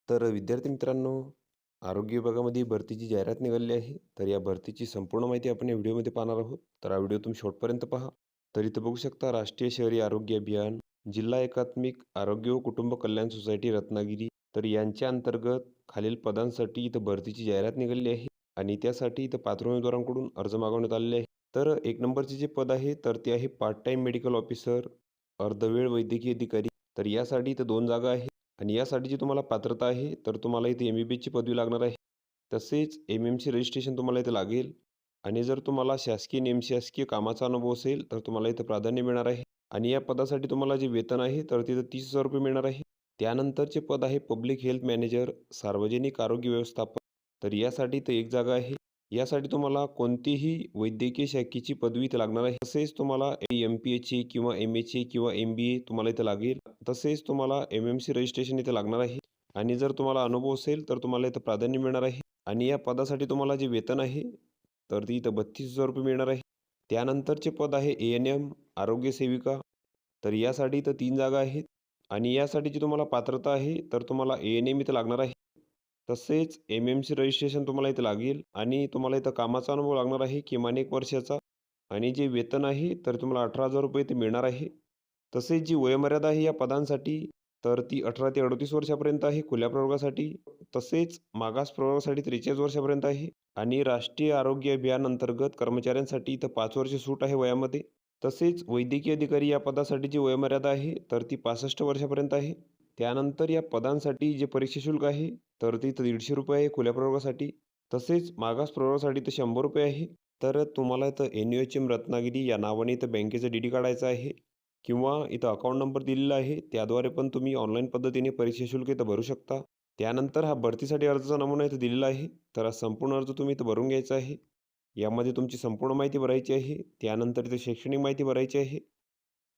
तर विद्यार्थी मित्रांनो, आरोग्य विभागामध्ये भरतीची जाहिरात निघालेली आहे. तर या भरतीची संपूर्ण माहिती आपण या व्हिडिओमध्ये पाहणार आहोत. तर हा व्हिडिओ तुम्ही शेवटपर्यंत पहा. तर इथं बघू शकता राष्ट्रीय शहरी आरोग्य अभियान, जिल्हा एकात्मिक आरोग्य व कुटुंब कल्याण सोसायटी रत्नागिरी. तर यांच्या अंतर्गत खालील पदांसाठी इथं भरतीची जाहिरात निघालेली आहे आणि त्यासाठी इथं पात्र उमेदवारांकडून अर्ज मागवण्यात आलेले आहे. तर एक नंबरचे जे पद आहे तर ते आहे पार्ट टाईम मेडिकल ऑफिसर, अर्धवेळ वैद्यकीय अधिकारी. तर यासाठी इथं 2 जागा आहेत. आणि यासाठी जी तुम्हाला पात्रता आहे, तर तुम्हाला इथे एम-बी-बी-एसची पदवी लागणार आहे. तसेच एम-एम-सी रजिस्ट्रेशन तुम्हाला इथे लागेल आणि जर तुम्हाला शासकीय, निमशासकीय कामाचा अनुभव असेल, तर तुम्हाला इथं प्राधान्य मिळणार आहे. आणि या पदासाठी तुम्हाला जे वेतन आहे, तर तिथं ₹30,000 मिळणार आहे. त्यानंतरचे पद आहे पब्लिक हेल्थ मॅनेजर, सार्वजनिक आरोग्य व्यवस्थापक. तर यासाठी इथं 1 जागा आहे. यासाठी तुम्हाला कोणतीही वैद्यकीय शाखेची पदवी इथे लागणार आहे. तसेच तुम्हाला एम-पी-एची किंवा एम-एची किंवा एम-बी-ए तुम्हाला इथे लागेल. तसेच तुम्हाला एम-एम-सी रजिस्ट्रेशन इथे लागणार आहे आणि जर तुम्हाला अनुभव असेल तर तुम्हाला इथं प्राधान्य मिळणार आहे आणि या पदासाठी तुम्हाला जे वेतन आहे तर ते इथं ₹32,000 मिळणार आहे. त्यानंतरचे पद आहे ए-एन-एम आरोग्य सेविका. तर यासाठी इथं 3 जागा आहेत आणि यासाठी जी तुम्हाला पात्रता आहे तर तुम्हाला ए-एन-एम इथं लागणार आहे. तसेच एम-एम-सी रजिस्ट्रेशन तुम्हाला इथं लागेल आणि तुम्हाला इथं कामाचा अनुभव लागणार आहे किमान 1 वर्षाचा आणि जे वेतन आहे तर तुम्हाला ₹18,000 इथे मिळणार आहे. तसेच जी वयोमर्यादा आहे या पदांसाठी तर ती 18 ते 38 वर्षापर्यंत आहे खुल्या प्रवर्गासाठी. तसेच मागास प्रवर्गासाठी 43 वर्षापर्यंत आहे आणि राष्ट्रीय आरोग्य अभियान अंतर्गत कर्मचाऱ्यांसाठी इथं 5 वर्ष सूट आहे वयामध्ये. तसेच वैद्यकीय अधिकारी या पदासाठी जी वयोमर्यादा आहे तर ती 65 वर्षापर्यंत आहे. त्यानंतर या पदांसाठी जे परीक्षा शुल्क आहे तर ते इथं ₹150 आहे खुल्या प्रवर्गासाठी. तसेच मागास प्रवर्गासाठी तर ₹100 आहे. तर तुम्हाला इथं एन-यू-एच-एम रत्नागिरी या नावाने इथं बँकेचं डी-डी काढायचं आहे किंवा इथं अकाउंट नंबर दिलेला आहे. त्याद्वारे पण तुम्ही ऑनलाईन पद्धतीने परीक्षा शुल्क इथं भरू शकता. त्यानंतर हा भरतीसाठी अर्जाचा नमुना इथं दिलेला आहे. तर हा संपूर्ण अर्ज तुम्ही इथं भरून घ्यायचा आहे. यामध्ये तुमची संपूर्ण माहिती भरायची आहे. त्यानंतर इथं शैक्षणिक माहिती भरायची आहे.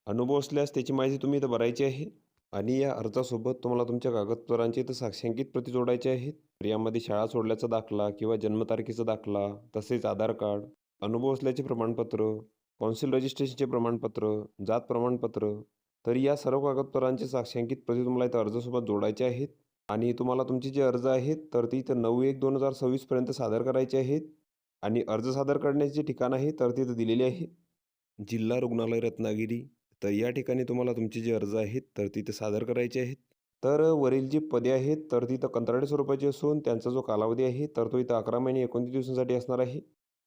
अनुभव असल्यास त्याची माहिती तुम्ही इथं भरायची आहे आणि या अर्जासोबत तुम्हाला तुमच्या कागदपत्रांची इथं साक्षांकित प्रती जोडायच्या आहेत. तर यामध्ये शाळा सोडल्याचा दाखला किंवा जन्मतारखेचा दाखला, तसेच आधार कार्ड, अनुभव असल्याचे प्रमाणपत्र, कौन्सिल रजिस्ट्रेशनचे प्रमाणपत्र, जात प्रमाणपत्र. तर या सर्व कागदपत्रांचे साक्षांकित प्रती तुम्हाला इथं अर्जासोबत जोडायचे आहेत आणि तुम्हाला तुमचे जे अर्ज आहेत तर ते इथं 9/1/2026 पर्यंत सादर करायचे आहेत आणि अर्ज सादर करण्याचे जे ठिकाण आहे तर तिथं दिलेले आहे. जिल्हा रुग्णालय रत्नागिरी. तर या ठिकाणी तुम्हाला तुमचे जे अर्ज आहेत तर तिथे सादर करायचे आहेत. तर वरील जी पदे आहेत तर ती इथं कंत्राटी स्वरूपाची असून त्यांचा जो कालावधी आहे तर तो इथं 11 महिने 29 दिवसांसाठी असणार आहे.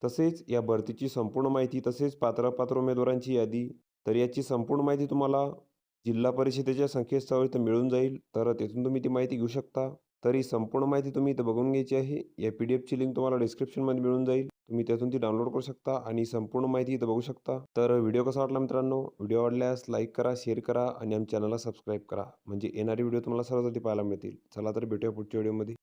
तसेच या भरतीची संपूर्ण माहिती तसेच पात्र उमेदवारांची यादी तर याची संपूर्ण माहिती तुम्हाला जिल्हा परिषदेच्या संकेतस्थळावर इथं मिळून जाईल. तर तिथून तुम्ही ती माहिती घेऊ शकता. तर ही संपूर्ण माहिती तुम्ही इथं बघून घ्यायची आहे. या पी-डी-एफची लिंक तुम्हाला डिस्क्रिप्शनमध्ये मिळून जाईल. तुम्ही त्यातून ती डाउनलोड करू शकता आणि संपूर्ण माहिती इथं बघू शकता. तर व्हिडिओ कसा वाटला मित्रांनो? व्हिडिओ आवडल्यास लाईक करा, शेअर करा आणि आमच्या चॅनलला सबस्क्राईब करा. म्हणजे येणारे व्हिडिओ तुम्हाला सर्वात आधी पाहायला मिळतील. चला तर भेटूया पुढच्या व्हिडिओमध्ये.